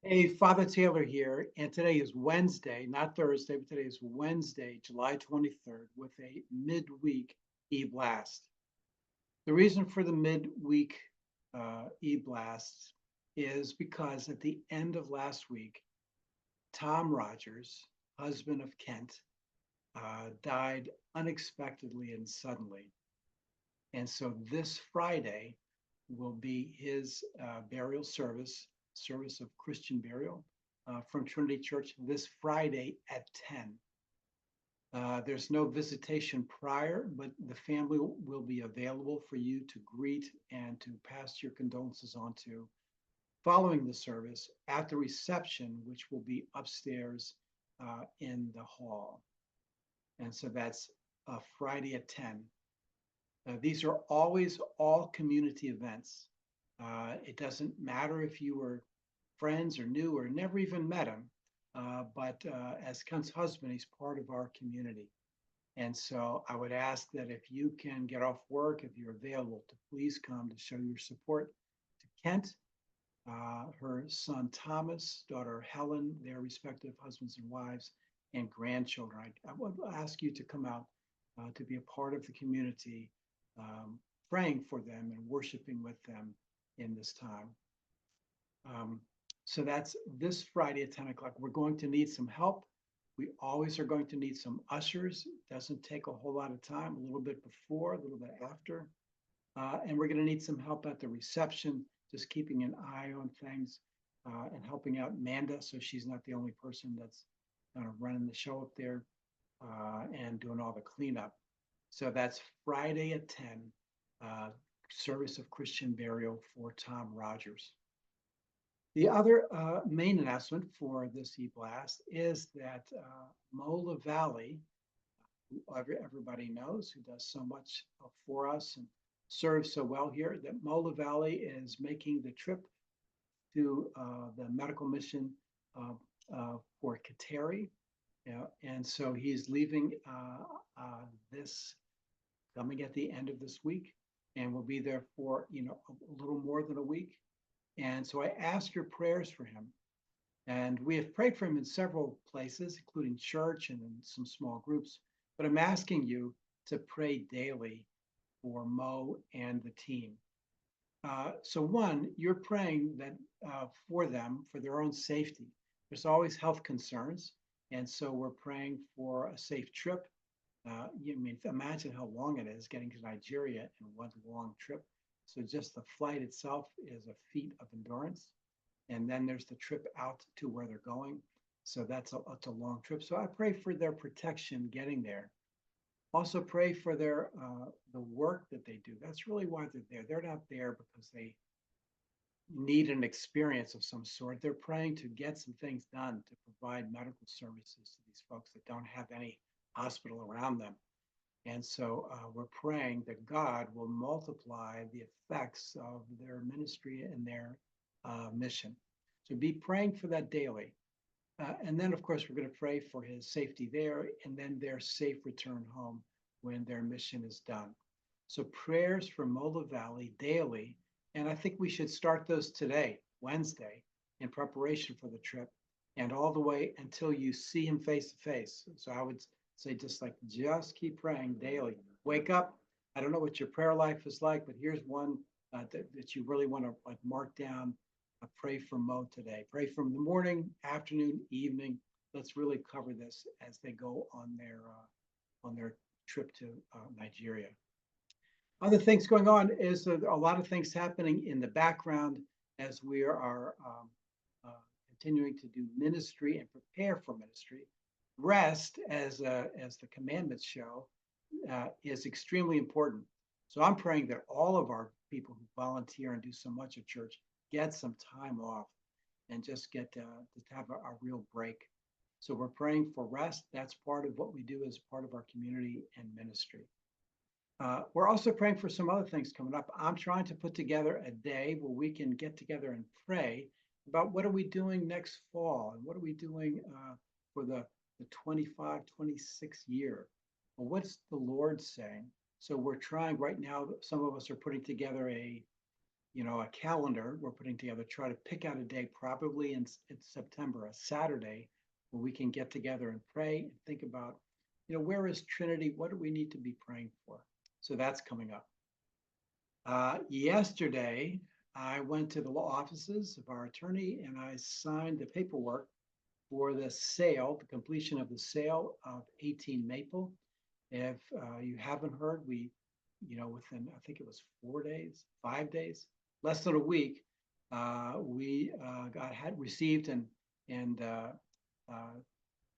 Hey, Father Taylor here, and today is Wednesday, not Thursday, but today is Wednesday, July 23rd, with a midweek EBlast. The reason for the midweek EBlast is because at the end of last week, Tom Rogers, husband of Kent, died unexpectedly and suddenly. And so this Friday will be his burial service of Christian burial from Trinity Church this Friday at 10. There's no visitation prior, but the family will be available for you to greet and to pass your condolences on to following the service at the reception, which will be upstairs in the hall. And so that's Friday at 10. These are always all community events. It doesn't matter if you were friends or new or never even met him, but as Kent's husband, he's part of our community. And so I would ask that if you can get off work, if you're available, to please come to show your support to Kent, her son Thomas, daughter Helen, their respective husbands and wives, and grandchildren. I would ask you to come out to be a part of the community, praying for them and worshiping with them in this time. Um, so that's this Friday at 10 o'clock. We're going to need some help. We always are going to need some ushers. It doesn't take a whole lot of time, a little bit before, a little bit after. And we're going to need some help at the reception, just keeping an eye on things and helping out Manda so she's not the only person that's running the show up there and doing all the cleanup. So that's Friday at 10, service of Christian burial for Tom Rogers. The other main announcement for this e-blast is that Mola Valley, who everybody knows, who does so much for us and serves so well here, that Mola Valley is making the trip to the medical mission for Kateri. And so he's leaving this coming at the end of this week and will be there for a little more than a week. And so I ask your prayers for him. And we have prayed for him in several places, including church and in some small groups. But I'm asking you to pray daily for Mo and the team. So one, you're praying that for them, for their own safety. There's always health concerns. And so we're praying for a safe trip. Imagine how long it is getting to Nigeria in one long trip. So just the flight itself is a feat of endurance. And then there's the trip out to where they're going. So that's a long trip. So I pray for their protection getting there. Also pray for the work that they do. That's really why they're there. They're not there because they need an experience of some sort. They're praying to get some things done to provide medical services to these folks that don't have any hospital around them. And so we're praying that God will multiply the effects of their ministry and their mission. So be praying for that daily. And then, of course, we're going to pray for his safety there and then their safe return home when their mission is done. So prayers for Mola Valley daily. And I think we should start those today, Wednesday, in preparation for the trip and all the way until you see him face to face. So I would say just keep praying daily. Wake up. I don't know what your prayer life is like, but here's one that you really want to mark down. Pray for Mo today. Pray from the morning, afternoon, evening. Let's really cover this as they go on their trip to Nigeria. Other things going on is a lot of things happening in the background as we are continuing to do ministry and prepare for ministry. Rest, as the commandments show, is extremely important. So I'm praying that all of our people who volunteer and do so much at church get some time off and just get to have a real break. So we're praying for rest. That's part of what we do as part of our community and ministry. We're also praying for some other things coming up. I'm trying to put together a day where we can get together and pray about what are we doing next fall and what are we doing for the 25, 26 year. Well, what's the Lord saying? So we're trying right now, some of us are putting together a a calendar we're putting together, try to pick out a day, probably in September, a Saturday, where we can get together and pray and think about, where is Trinity? What do we need to be praying for? So that's coming up. Yesterday, I went to the law offices of our attorney and I signed the paperwork for the sale, the completion of the sale of 18 Maple. If you haven't heard, within, I think it was 4 days, 5 days, less than a week, we had received and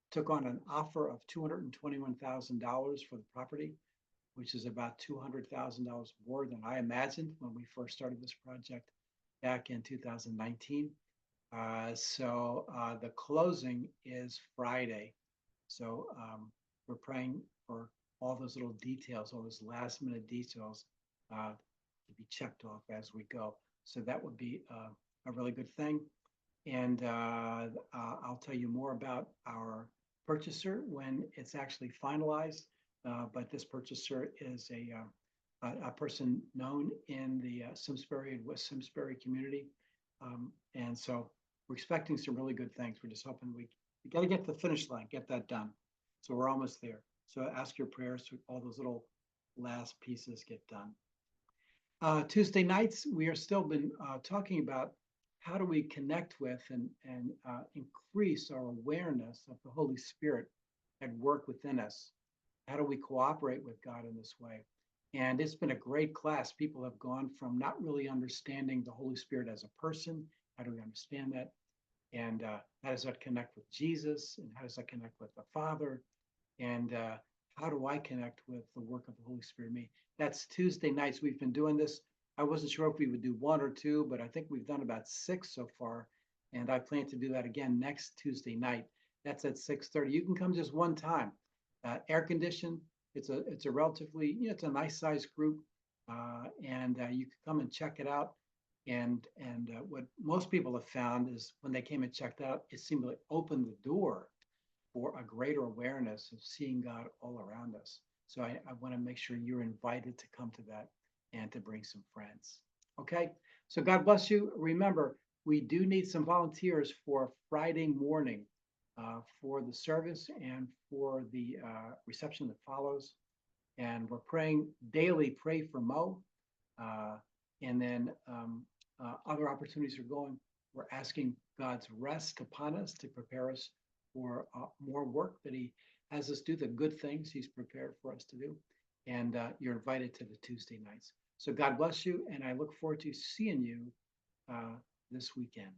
took on an offer of $221,000 for the property, which is about $200,000 more than I imagined when we first started this project back in 2019. So the closing is Friday. So we're praying for all those little details, all those last minute details to be checked off as we go. So that would be a really good thing. And I'll tell you more about our purchaser when it's actually finalized. But this purchaser is a person known in the Simsbury and West Simsbury community. And so we're expecting some really good things. We're just hoping we got to get to the finish line, get that done. So we're almost there. So ask your prayers to all those little last pieces get done. Tuesday nights, we are still been talking about how do we connect with and increase our awareness of the Holy Spirit at work within us. How do we cooperate with God in this way? And it's been a great class. People have gone from not really understanding the Holy Spirit as a person. How do we understand that? And how does that connect with Jesus? And how does that connect with the Father? And how do I connect with the work of the Holy Spirit in me? That's Tuesday nights. We've been doing this. I wasn't sure if we would do one or two, but I think we've done about 6 so far. And I plan to do that again next Tuesday night. That's at 6:30. You can come just one time. Air conditioned. It's a relatively, it's a nice sized group, and you can come and check it out. And what most people have found is when they came and checked out, it seemed to open the door for a greater awareness of seeing God all around us. So I want to make sure you're invited to come to that and to bring some friends. Okay, so God bless you. Remember, we do need some volunteers for Friday morning for the service and for the reception that follows. And we're praying daily, pray for Mo. And then other opportunities are going. We're asking God's rest upon us to prepare us for more work that He has us do, the good things He's prepared for us to do. And you're invited to the Tuesday nights. So God bless you. And I look forward to seeing you this weekend.